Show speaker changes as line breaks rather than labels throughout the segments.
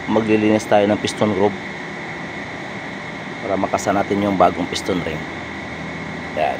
maglilinis tayo ng piston groove para makasa natin yung bagong piston ring. Yan.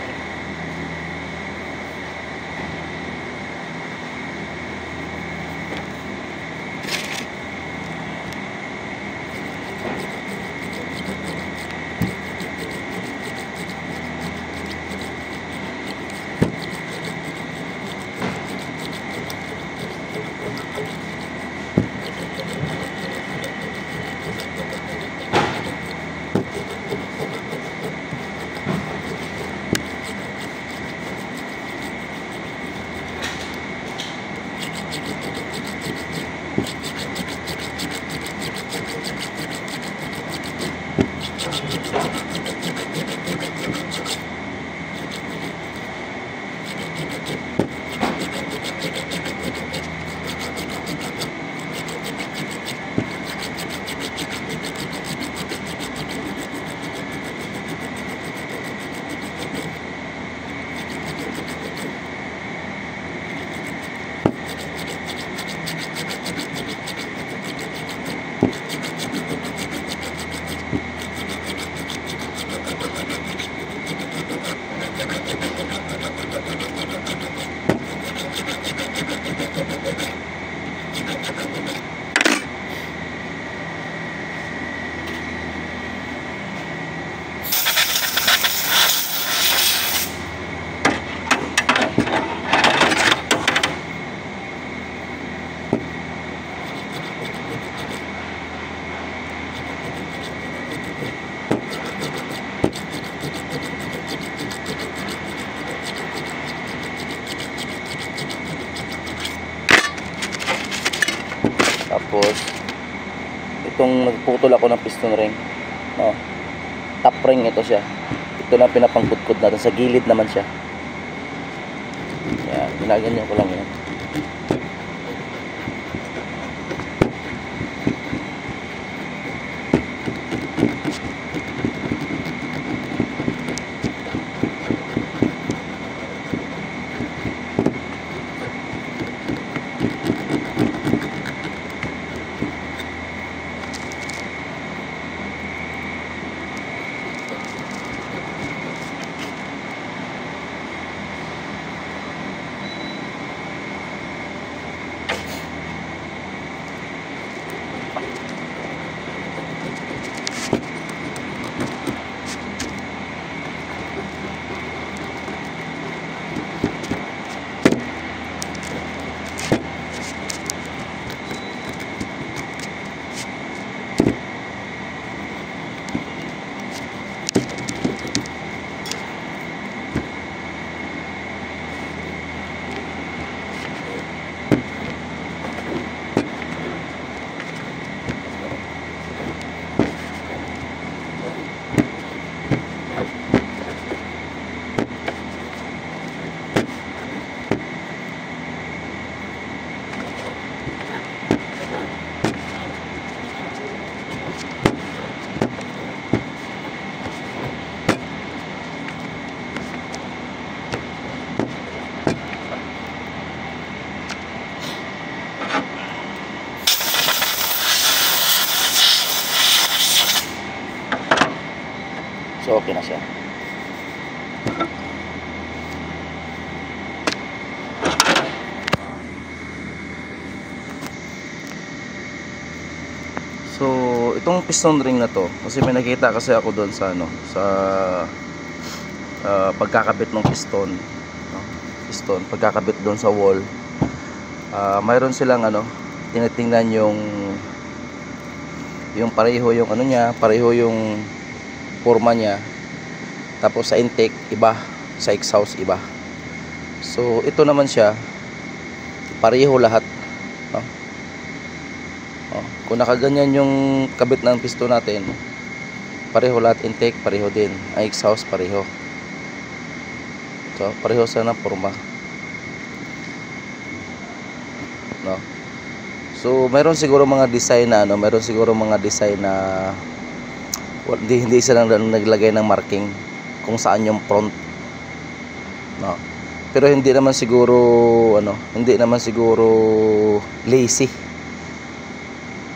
Tapos itong nagputol ako ng piston ring, no, top ring ito siya. Ito lang pinapangkudkod natin, sa gilid naman siya. Yan, ginaganyan ko lang yan. So okay na siya. So itong piston ring na to, kasi may nakita kasi ako doon sa ano, sa pagkakabit ng piston, no? Piston pagkakabit doon sa wall. Mayroon silang ano, tinitingnan yung pareho yung ano niya, pareho yung forma niya. Tapos sa intake iba, sa exhaust iba. So ito naman siya, pareho lahat, no? Kung nakaganyan yung kabit ng piston natin, pareho lahat, intake pareho din, ang exhaust pareho. So pareho sa ng forma, no? So mayroon siguro mga design na ano, mayroon siguro mga design na hindi sila naglagay ng marking kung saan yung front, no? Pero hindi naman siguro lazy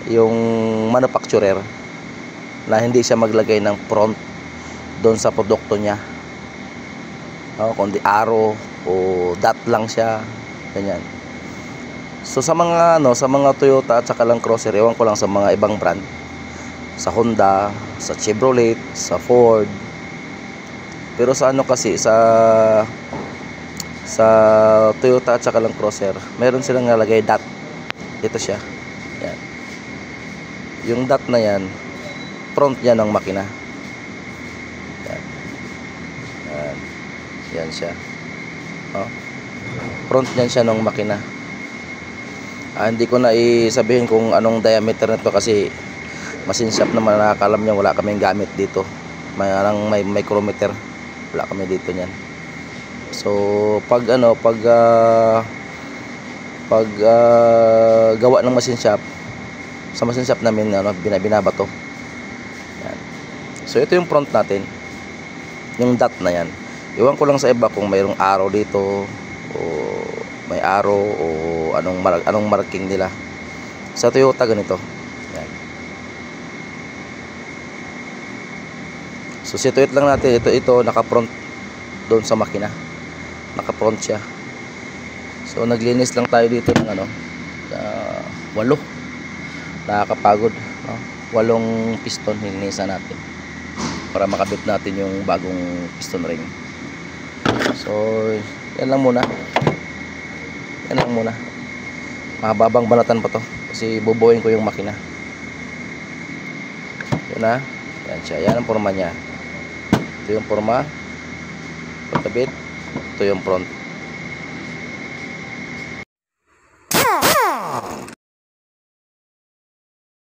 yung manufacturer na hindi siya maglagay ng front doon sa produkto niya. Kundi arrow o dot lang siya, ganyan. So sa mga sa mga Toyota at saka lang Crosser, ewan ko lang sa mga ibang brand, sa Honda, sa Chevrolet, sa Ford. Pero sa kasi sa Toyota at saka lang Crosser, meron silang nalagay dot. Ito siya. Yan. Yung dot na yan, front niya ng makina. Yan. Yan. Yan siya. Front niyan siya ng makina. Hindi ko na isabihin kung anong diameter nito kasi machine shop naman, nakakalam niya, wala kaming gamit dito. May micrometer. Wala kami dito niyan. So pag gawa ng machine shop, sa machine shop namin binabato. Yan. So ito yung front natin. Yung dot na yan. Iwan ko lang sa iba kung mayroong arrow dito o may arrow o anong marking nila. Sa Toyota ganito. Yan. So situate lang natin ito naka-front doon sa makina. Naka-front siya. So naglinis lang tayo dito ng 8. Nakakapagod, 8 piston hininisan natin para makabit natin yung bagong piston ring. So yan lang muna. Mahababang banatan pa to kasi bubuoyin ko yung makina. Yan siya. Yan ang forma niya. Ito yung forma, pagkabit. Ito yung front.